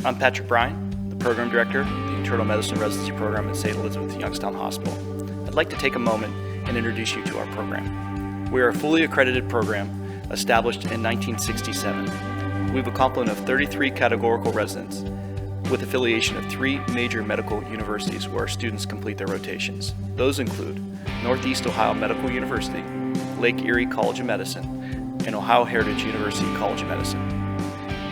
I'm Patrick Bryan, the Program Director of the Internal Medicine Residency Program at St. Elizabeth Youngstown Hospital. I'd like to take a moment and introduce you to our program. We are a fully accredited program established in 1967. We have a complement of 33 categorical residents with affiliation of 3 major medical universities where our students complete their rotations. Those include Northeast Ohio Medical University, Lake Erie College of Medicine, and Ohio Heritage University College of Medicine.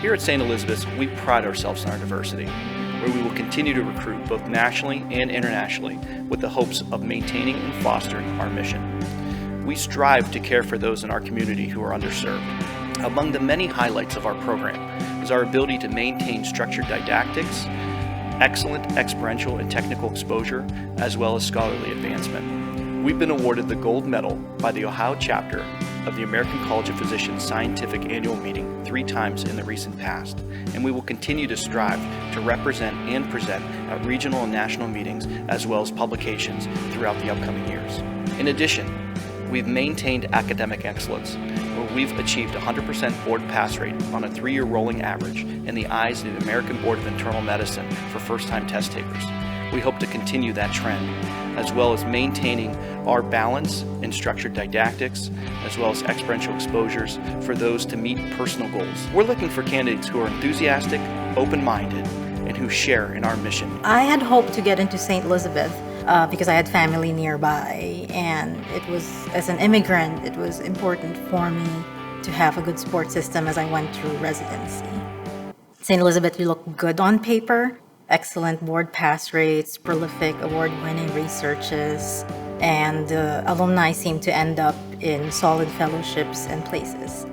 Here at St. Elizabeth's, we pride ourselves on our diversity, where we will continue to recruit both nationally and internationally with the hopes of maintaining and fostering our mission. We strive to care for those in our community who are underserved. Among the many highlights of our program is our ability to maintain structured didactics, excellent experiential and technical exposure, as well as scholarly advancement. We've been awarded the gold medal by the Ohio chapter of the American College of Physicians Scientific Annual Meeting 3 times in the recent past, and we will continue to strive to represent and present at regional and national meetings as well as publications throughout the upcoming years. In addition, we've maintained academic excellence, where we've achieved 100% board pass rate on a 3-year rolling average in the eyes of the American Board of Internal Medicine for first-time test takers. We hope to continue that trend, as well as maintaining our balance in structured didactics, as well as experiential exposures for those to meet personal goals. We're looking for candidates who are enthusiastic, open-minded, and who share in our mission. I had hoped to get into St. Elizabeth because I had family nearby, and it was, as an immigrant, it was important for me to have a good support system as I went through residency. St. Elizabeth looked good on paper, excellent board pass rates, prolific award-winning researches, and alumni seemed to end up in solid fellowships and places.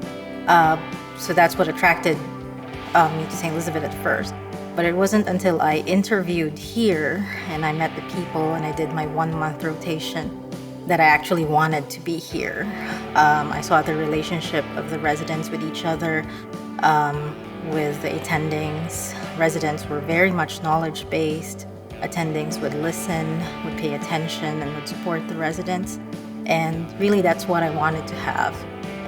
So that's what attracted me to St. Elizabeth at first. But it wasn't until I interviewed here and I met the people and I did my 1-month rotation that I actually wanted to be here. I saw the relationship of the residents with each other, with the attendings. Residents were very much knowledge-based. Attendings would listen, would pay attention, and would support the residents. And really, that's what I wanted to have.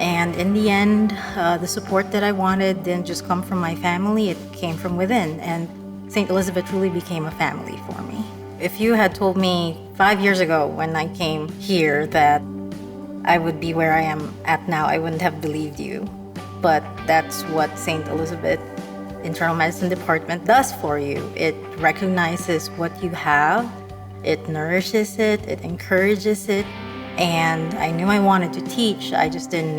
And in the end, the support that I wanted didn't just come from my family, it came from within. And St. Elizabeth really became a family for me. If you had told me 5 years ago when I came here that I would be where I am at now, I wouldn't have believed you. But that's what St. Elizabeth Internal Medicine Department does for you. It recognizes what you have, it nourishes it, it encourages it. And I knew I wanted to teach, I just didn't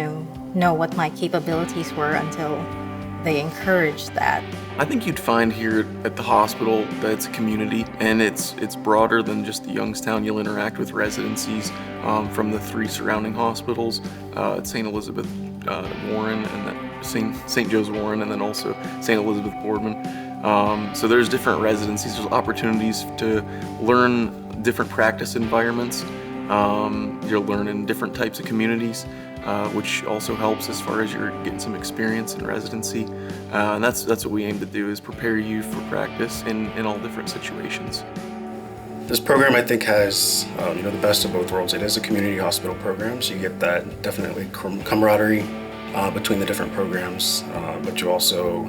know what my capabilities were until they encouraged that. I think you'd find here at the hospital that it's a community, and it's broader than just the Youngstown. You'll interact with residencies from the 3 surrounding hospitals at St. Elizabeth Warren, and then St. Joe's Warren, and then also St. Elizabeth Boardman. So there's different residencies, there's opportunities to learn different practice environments. You'll learn in different types of communities, which also helps as far as you're getting some experience in residency. And that's what we aim to do, is prepare you for practice in all different situations. This program, I think, has the best of both worlds. It is a community hospital program, so you get that definitely camaraderie between the different programs. But you also,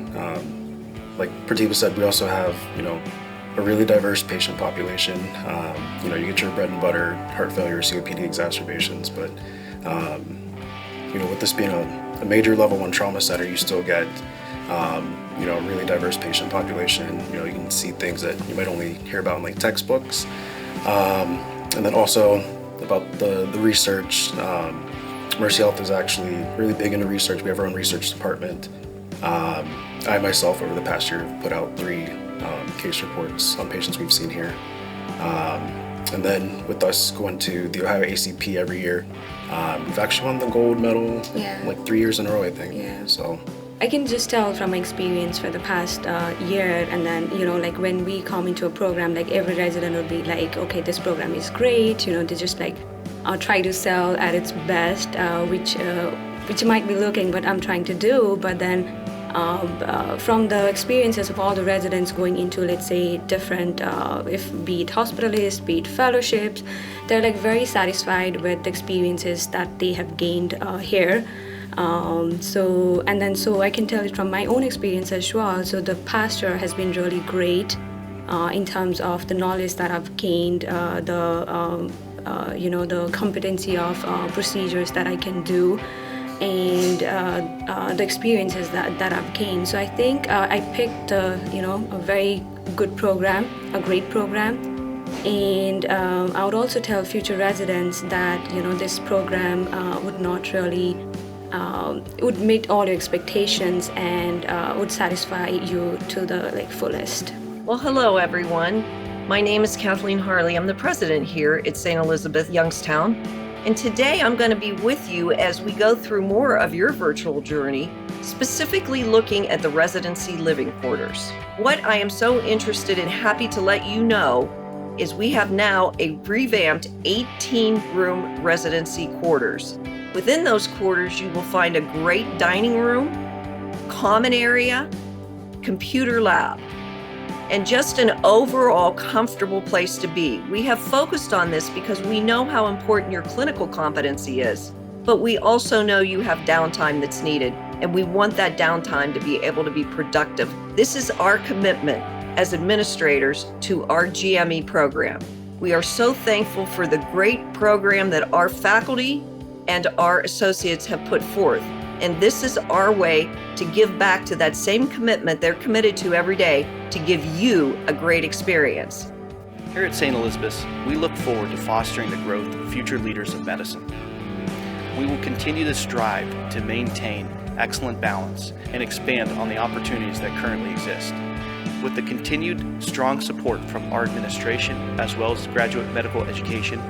like Pratima said, we also have a really diverse patient population. You get your bread and butter heart failure, COPD exacerbations, but with this being a major level 1 trauma center, you still get a really diverse patient population. You can see things that you might only hear about in like textbooks. And then also about the research. Mercy Health is actually really big into research. We have our own research department. I myself, over the past year, have put out 3 case reports on patients we've seen here. And then with us going to the Ohio ACP every year, we've actually won the gold medal like 3 years in a row, I think. Yeah. So I can just tell from my experience for the past year, and then like when we come into a program, like every resident will be like, okay, this program is great, they just like try to sell at its best, which might be looking what I'm trying to do, but then from the experiences of all the residents going into, let's say, different, be it hospitalists, be it fellowships, they're like very satisfied with the experiences that they have gained here. So I can tell it from my own experience as well. So the past year has been really great in terms of the knowledge that I've gained, the competency of procedures that I can do, and the experiences that I've gained. So I think I picked a very good program, a great program. And I would also tell future residents that this program would not really would meet all your expectations and would satisfy you to the fullest. Well, hello everyone. My name is Kathleen Harley. I'm the president here at St. Elizabeth Youngstown. And today I'm going to be with you as we go through more of your virtual journey, specifically looking at the residency living quarters. What I am so interested and happy to let you know is we have now a revamped 18-room residency quarters. Within those quarters, you will find a great dining room, common area, computer lab, and just an overall comfortable place to be. We have focused on this because we know how important your clinical competency is, but we also know you have downtime that's needed, and we want that downtime to be able to be productive. This is our commitment as administrators to our GME program. We are so thankful for the great program that our faculty and our associates have put forth. And this is our way to give back to that same commitment they're committed to every day to give you a great experience. Here at St. Elizabeth's, we look forward to fostering the growth of future leaders of medicine. We will continue to strive to maintain excellent balance and expand on the opportunities that currently exist. With the continued strong support from our administration as well as graduate medical education,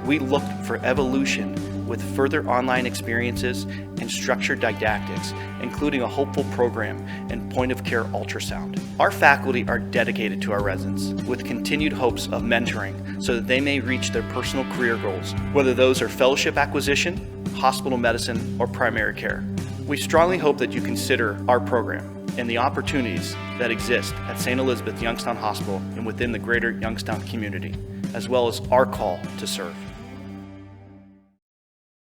we look for evolution with further online experiences and structured didactics, including a hopeful program and point-of-care ultrasound. Our faculty are dedicated to our residents with continued hopes of mentoring so that they may reach their personal career goals, whether those are fellowship acquisition, hospital medicine, or primary care. We strongly hope that you consider our program and the opportunities that exist at St. Elizabeth Youngstown Hospital and within the greater Youngstown community, as well as our call to serve.